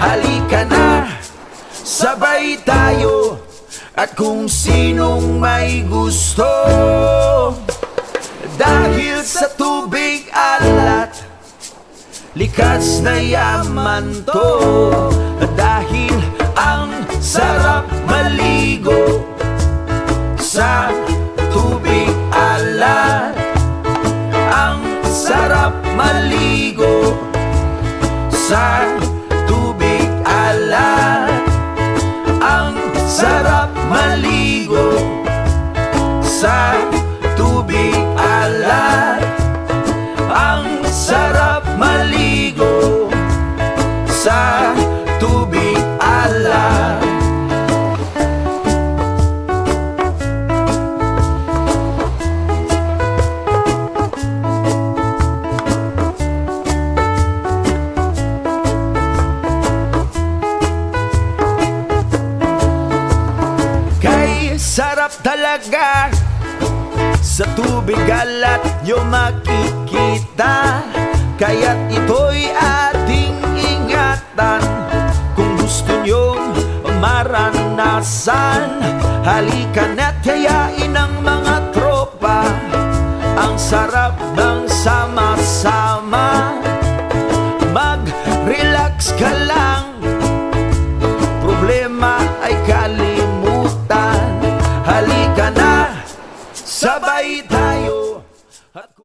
Halika na, sabay tayo, at kung sinong may gusto. Dahil sa tubig alat, likas na yaman to. Dahil ang sarap maligo sa tubig alat. Ang sarap maligo sa tubig alat. Ang sarap maligo sa tubig alat. Ang sarap maligo sa tubig alat. Kay sarap talaga sa tubig alat nyo makikita. Kaya't ito'y ating ingatan. Kung gusto nyong maranasan, halika na't yayain ang mga tropa. Ang sarap ng sama-sama. Mag-relax ka